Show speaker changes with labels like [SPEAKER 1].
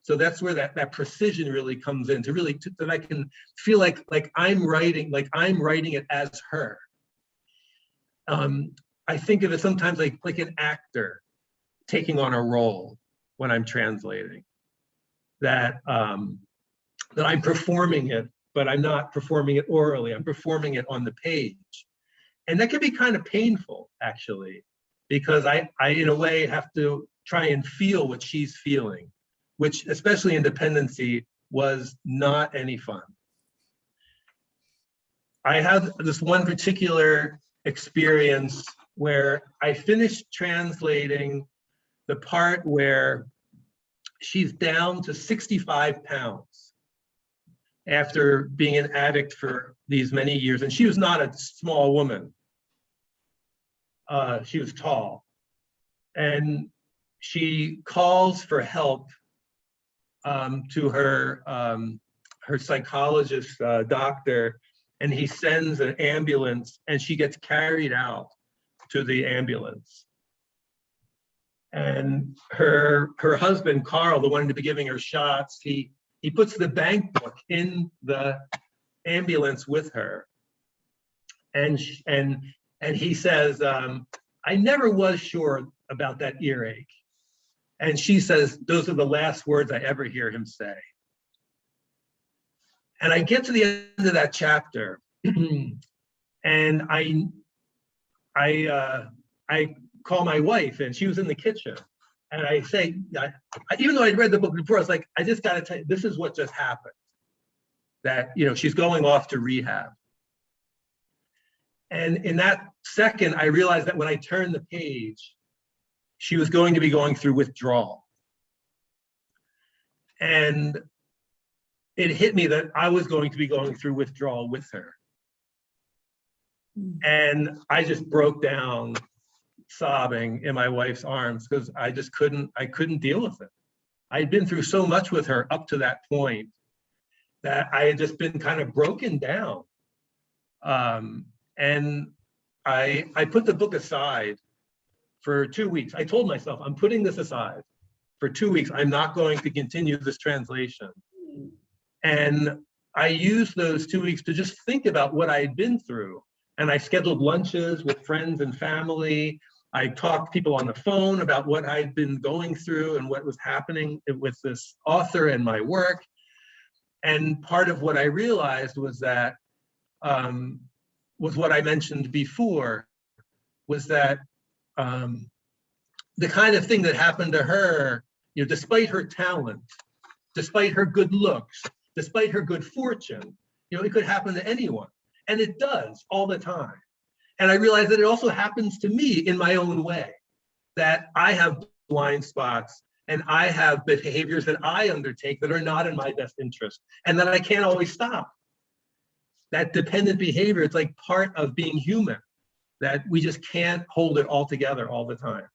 [SPEAKER 1] So that's where that precision really comes in, that I can feel like I'm writing it as her. I think of it sometimes like an actor taking on a role when I'm translating. That I'm performing it, but I'm not performing it orally. I'm performing it on the page, and that can be kind of painful, actually, because I in a way have to try and feel what she's feeling, which, especially in Dependency, was not any fun. I have this one particular experience where I finished translating the part where she's down to 65 pounds after being an addict for these many years. And she was not a small woman. She was tall. And she calls for help to her psychologist doctor, and he sends an ambulance, and she gets carried out to the ambulance. And her husband, Carl, the one to be giving her shots, he puts the bank book in the ambulance with her. And he says, I never was sure about that earache. And she says, those are the last words I ever hear him say. And I get to the end of that chapter, and I call my wife, and she was in the kitchen. And I say, even though I'd read the book before, I was like, I just got to tell you, this is what just happened. That, she's going off to rehab. And in that second, I realized that when I turned the page, she was going to be going through withdrawal. And it hit me that I was going to be going through withdrawal with her. And I just broke down sobbing in my wife's arms because I couldn't deal with it. I'd been through so much with her up to that point that I had just been kind of broken down. And I put the book aside for 2 weeks. I told myself, I'm putting this aside for 2 weeks. I'm not going to continue this translation. And I used those 2 weeks to just think about what I had been through. And I scheduled lunches with friends and family. I talked to people on the phone about what I'd been going through and what was happening with this author and my work. And part of what I realized was that, was what I mentioned before, was that the kind of thing that happened to her, despite her talent, despite her good looks, despite her good fortune, it could happen to anyone. And it does all the time. And I realized that it also happens to me in my own way, that I have blind spots and I have behaviors that I undertake that are not in my best interest and that I can't always stop. That dependent behavior, it's like part of being human, that we just can't hold it all together all the time.